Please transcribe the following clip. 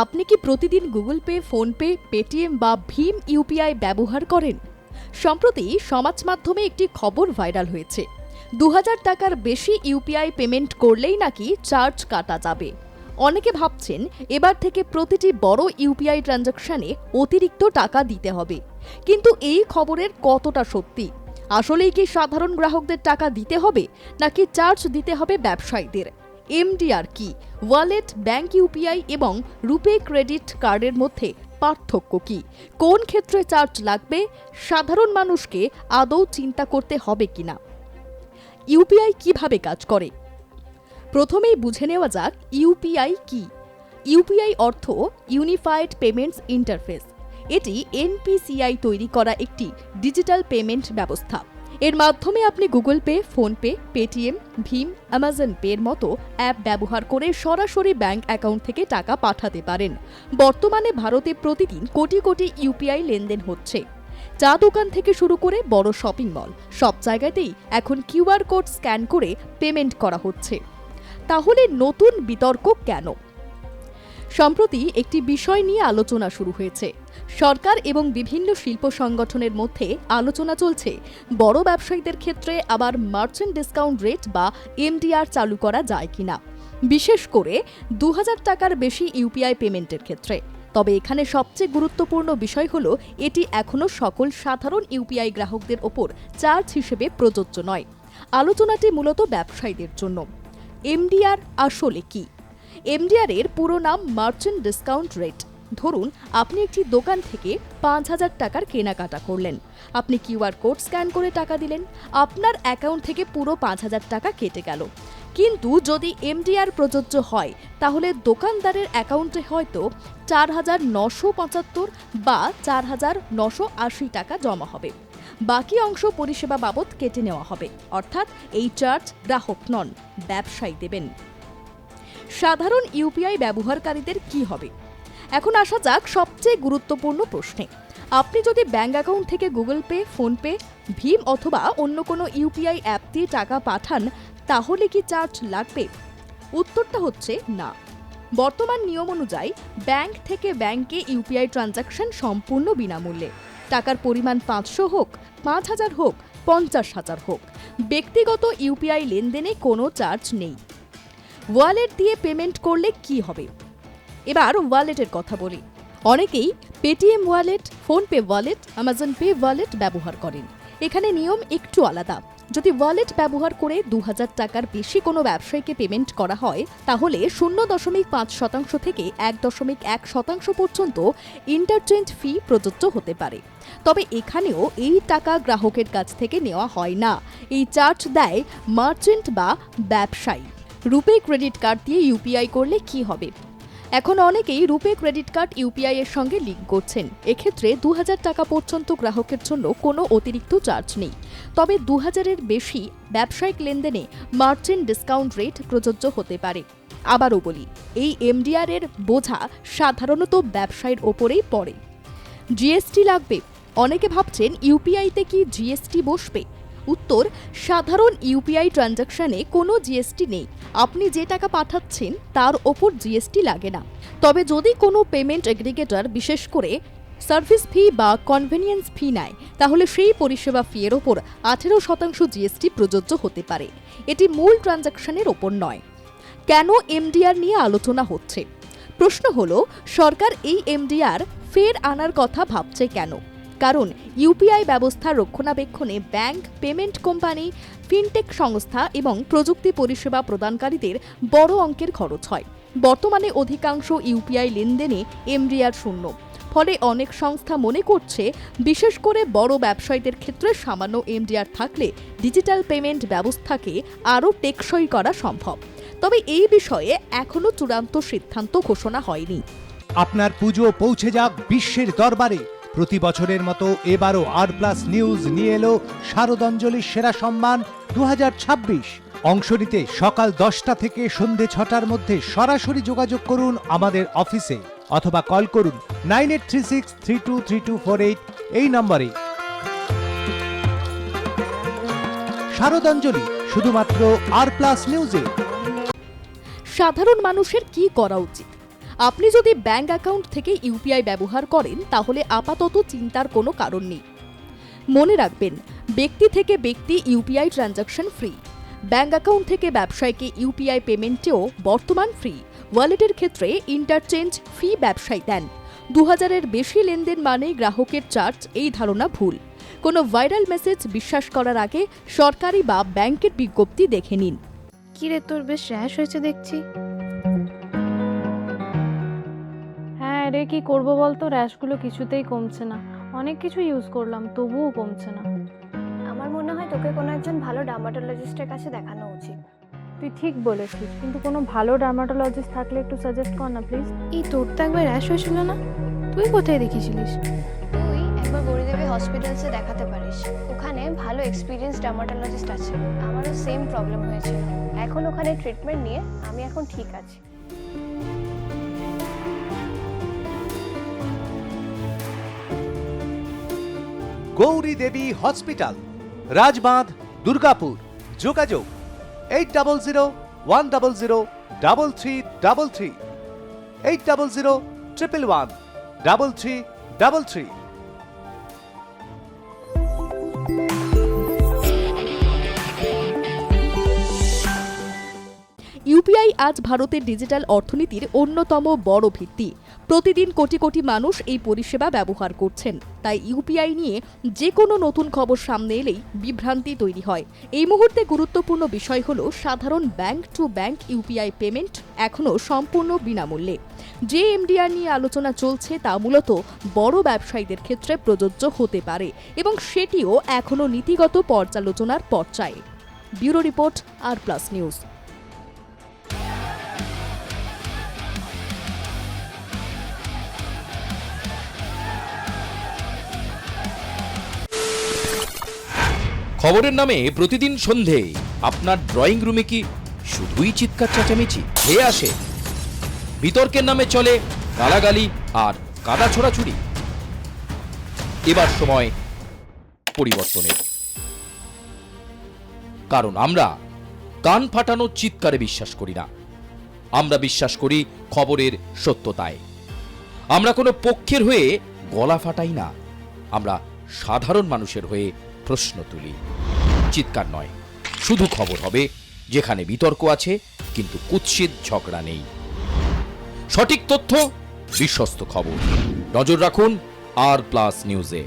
আপনি কি প্রতিদিন গুগল পে, ফোনপে, পেটিএম বা ভীম ইউপিআই ব্যবহার করেন? সম্প্রতি সমাজ মাধ্যমে একটি খবর ভাইরাল হয়েছে। ২০০০ টাকার বেশি ইউপিআই পেমেন্ট করলেই নাকি চার্জ কাটা যাবে। অনেকে ভাবছেন এবার থেকে প্রতিটি বড় ইউপিআই ট্রানজাকশনে অতিরিক্ত টাকা দিতে হবে। কিন্তু এই খবরের কতটা সত্যি? আসলেই কি সাধারণ গ্রাহকদের টাকা দিতে হবে, নাকি চার্জ দিতে হবে ব্যবসায়ীদের? এমডিআর কি, ওয়ালেট, ব্যাংক ইউপিআই এবং রুপে ক্রেডিট কার্ডের মধ্যে পার্থক্য কি? কোন ক্ষেত্রে চার্জ লাগবে? সাধারণ মানুষকে আদৌ চিন্তা করতে হবে কিনা? ইউপিআই কিভাবে কাজ করে? প্রথমেই বুঝে নেওয়া যাক ইউপিআই কি। ইউপিআই অর্থ ইউনিফাইড পেমেন্টস ইন্টারফেস। এটি এনপিসিআই তৈরি করা একটি ডিজিটাল পেমেন্ট ব্যবস্থা। এর মাধ্যমে আপনি গুগল পে, ফোনপে, পেটিএম, ভীম, অ্যামাজন পের মতো অ্যাপ ব্যবহার করে সরাসরি ব্যাংক অ্যাকাউন্ট থেকে টাকা পাঠাতে পারেন। বর্তমানে ভারতে প্রতিদিন কোটি কোটি ইউপিআই লেনদেন হচ্ছে। চা দোকান থেকে শুরু করে বড় শপিং মল, সব জায়গাতেই এখন কিউআর কোড স্ক্যান করে পেমেন্ট করা হচ্ছে। তাহলে নতুন বিতর্ক কেন? সম্প্রতি একটি বিষয় নিয়ে আলোচনা শুরু হয়েছে। সরকার এবং বিভিন্ন শিল্প সংগঠনের মধ্যে আলোচনা চলছে বড় ব্যবসায়ীদের ক্ষেত্রে আবার মার্চেন্ট ডিসকাউন্ট রেট বা এমডিআর চালু করা যায় কিনা, বিশেষ করে ২০০০ টাকার বেশি ইউপিআই পেমেন্টের ক্ষেত্রে। তবে এখানে সবচেয়ে গুরুত্বপূর্ণ বিষয় হলো এটি এখনও সকল সাধারণ ইউপিআই গ্রাহকদের ওপর চার্জ হিসেবে প্রযোজ্য নয়। আলোচনাটি মূলত ব্যবসায়ীদের জন্য। এমডিআর আসলে কি? এমডিআর এর পুরো নাম মার্চেন্ট ডিসকাউন্ট রেট। ধরুন আপনি একটি দোকান থেকে ৫,০০০ টাকার কেনাকাটা করলেন। আপনি কিউআর কোড স্ক্যান করে টাকা দিলেন। আপনার অ্যাকাউন্ট থেকে পুরো ৫,০০০ টাকা কেটে গেল। কিন্তু যদি এমডিআর প্রযোজ্য হয় তাহলে দোকানদারের অ্যাকাউন্টে হয়তো ৪,৯৭৫ বা ৪,৯৮০ টাকা জমা হবে। বাকি অংশ পরিষেবা বাবদ কেটে নেওয়া হবে। অর্থাৎ এই চার্জ গ্রাহক নন, ব্যবসায়ী দেবেন। সাধারণ ইউপিআই ব্যবহারকারীদের কি হবে? এখন আসা যাক সবচেয়ে গুরুত্বপূর্ণ প্রশ্নে। আপনি যদি ব্যাংক অ্যাকাউন্ট থেকে গুগল পে, ফোনপে, ভীম অথবা অন্য কোনো ইউপিআই অ্যাপ দিয়ে টাকা পাঠান, তাহলে কি চার্জ লাগবে? উত্তরটা হচ্ছে না। বর্তমান নিয়ম অনুযায়ী ব্যাংক থেকে ব্যাংকে ইউপিআই ট্রানজাকশন সম্পূর্ণ বিনামূল্যে। টাকার পরিমাণ ৫০০ হোক, ৫,০০০ হোক, ৫০,০০০ হোক, ব্যক্তিগত ইউপিআই লেনদেনে কোনো চার্জ নেই। ওয়ালেট দিয়ে পেমেন্ট করলে কি হবে? এবার ওয়ালেটের কথা বলি। অনেকেই Paytm wallet, PhonePe wallet, Amazon pay wallet ব্যবহার করেন। এখানে নিয়ম একটু আলাদা। যদি ওয়ালেট ব্যবহার করে ২০০০ টাকার বেশি কোনো ব্যবসায়ীকে পেমেন্ট করা হয়, তাহলে ০.৫% থেকে ১.১% পর্যন্ত ইন্টারচেঞ্জ ফি প্রযোজ্য হতে পারে। তবে এখানেও এই টাকা গ্রাহকের কাছ থেকে নেওয়া হয় না। এই চার্জ দেয় মার্চেন্ট বা ব্যবসায়ী। রুপে ক্রেডিট কার্ড দিয়ে ইউপিআই করলে কি হবে? এখন অনেকেই রুপে ক্রেডিট কার্ড ইউপিআই এর সঙ্গে লিঙ্ক করছেন। এক্ষেত্রে ২০০০ টাকা পর্যন্ত গ্রাহকের জন্য কোনো অতিরিক্ত চার্জ নেই। তবে ২০০০-এর বেশি ব্যবসায়িক লেনদেনে মার্চেন্ট ডিসকাউন্ট রেট প্রযোজ্য হতে পারে। আবারও বলি, এই এমডিআর এর বোঝা সাধারণত ব্যবসায়ীর ওপরেই পড়ে। জিএসটি লাগবে? অনেকে ভাবছেন ইউপিআইতে কি জিএসটি বসবে? উত্তর, সাধারণ ইউপিআই ট্রানজাকশনে কোনো জিএসটি নেই। আপনি যে টাকা পাঠাচ্ছেন তার ওপর জিএসটি লাগে না। তবে যদি কোনো পেমেন্ট এগ্রিগেটর বিশেষ করে সার্ভিস ফি বা কনভেনিয়েন্স ফি নেয়, তাহলে সেই পরিষেবা ফি এর ওপর ১৮% জিএসটি প্রযোজ্য হতে পারে। এটি মূল ট্রানজাকশনের ওপর নয়। কেন এমডিআর নিয়ে আলোচনা হচ্ছে? প্রশ্ন হলো, সরকার এই এমডিআর ফের আনার কথা ভাবছে কেন? কারণ ইউপিআই ব্যবস্থা রক্ষণাবেক্ষণে ব্যাংক, পেমেন্ট কোম্পানি, ফিনটেক সংস্থা এবং প্রযুক্তি পরিষেবা প্রদানকারীদের বড় অঙ্কের খরচ হয়। বর্তমানে অধিকাংশ ইউপিআই লেনদেনে এমডিআর শূন্য। ফলে অনেক সংস্থা মনে করছে বিশেষ করে বড় ব্যবসায়ীদের ক্ষেত্রে সামান্য এমডিআর থাকলে ডিজিটাল পেমেন্ট ব্যবস্থাকে আরও টেকসই করা সম্ভব। তবে এই বিষয়ে এখনও চূড়ান্ত সিদ্ধান্ত ঘোষণা হয়নি। আপনার পুজো পৌঁছে যাক বিশ্বের দরবারে। প্রতি বছরের মতো এবারও আর+ নিউজ নিয়ে এলো শারদাঞ্জলির সেরা সম্মান ২০২৬। অংশ নিতে সকাল ১০টা থেকে সন্ধে ৬টার মধ্যে সরাসরি যোগাযোগ করুন আমাদের অফিসে অথবা কল করুন 9836323248 এই নম্বরে। শারদাঞ্জলি শুধুমাত্র আর+ নিউজে। সাধারণ মানুষের কি করা উচিত? আপনি যদি ব্যাংক অ্যাকাউন্ট থেকে ইউপিআই ব্যবহার করেন তাহলে আপাতত চিন্তার কোনো কারণ নেই। মনে রাখবেন, ব্যক্তি থেকে ব্যক্তি UPI transaction free. Bank account থেকে ব্যবসায়ীকে ইউপিআই পেমেন্টেও বর্তমান ফ্রি। ওয়ালেটের ক্ষেত্রে ইন্টারচেঞ্জ ফি ব্যবসায়ী দেন। 2000-এর বেশি লেনদেন মানে গ্রাহকের চার্জ, এই ধারণা ভুল। কোনো ভাইরাল মেসেজ বিশ্বাস করার আগে সরকারি বা ব্যাংকের বিজ্ঞপ্তি দেখে নিন। কি রে, তোর বেশ র্যাশ হয়েছে দেখছি। হ্যাঁ রে, কি করবো বলতো, র্যাশগুলো কিছুতেই কমছে না। অনেক কিছু ইউজ করলাম তবুও কমছে না। আমার মনে হয় তোকে কোনো একজন ভালো ডার্মাটোলজিস্টের কাছে দেখানো উচিত। তুই ঠিক বলেছিস, কিন্তু কোনো ভালো ডার্মাটোলজিস্ট থাকলে একটু সাজেস্ট কর না প্লিজ। এই তোর তো একবার র্যাশ হয়েছিল না? তুই কোথায় দেখিয়েছিলিস? তুই একবার গৌরীদেবী হসপিটালসে দেখাতে পারিস, ওখানে ভালো এক্সপিরিয়েন্স ডার্মাটোলজিস্ট আছে। আমারও সেম প্রবলেম হয়েছিল, এখন ওখানে ট্রিটমেন্ট নিয়ে আমি এখন ঠিক আছি। গৌরী দেবী হসপিটাল, রাজবাঁধ, দুর্গাপুর। যোগাযোগ 8001003333, 8001113333। ইউপিআই আজ ভারতের ডিজিটাল অর্থনীতির অন্যতম বড় ভিত্তি। প্রতিদিন কোটি কোটি মানুষ এই পরিষেবা ব্যবহার করছেন। তাই ইউপিআই নিয়ে যে কোনো নতুন খবর সামনে এলেই বিভ্রান্তি তৈরি হয়। এই মুহূর্তে গুরুত্বপূর্ণ বিষয় হল, সাধারণ bank to bank UPI payment এখনও সম্পূর্ণ বিনামূল্যে। যে এমডিআর নিয়ে আলোচনা চলছে তা মূলত বড় ব্যবসায়ীদের ক্ষেত্রে প্রযোজ্য হতে পারে এবং সেটিও এখনও নীতিগত পর্যালোচনার পর্যায়ে। ব্যুরো রিপোর্ট, আর+ নিউজ। খবরের নামে প্রতিদিন সন্ধে আপনার ড্রয়িং রুমে কি শুধুই চিৎকার চেঁচামেচি ধেয়ে আসে? বিতর্কের নামে চলে গালাগালি আর কাদা ছোড়াছুড়ি। এবার সময় পরিবর্তনের, কারণ আমরা কান ফাটানো চিৎকারে বিশ্বাস করি না। আমরা বিশ্বাস করি খবরের সত্যতায়। আমরা কোনো পক্ষের হয়ে গলা ফাটাই না, আমরা সাধারণ মানুষের হয়ে প্রশ্ন তুলি। চিৎকার নয়, শুধু খবর হবে যেখানে বিতর্ক আছে কিন্তু কুৎসিত ঝগড়া নেই। সঠিক তথ্য, বিশ্বস্ত খবর। নজর রাখুন আর+ নিউজে।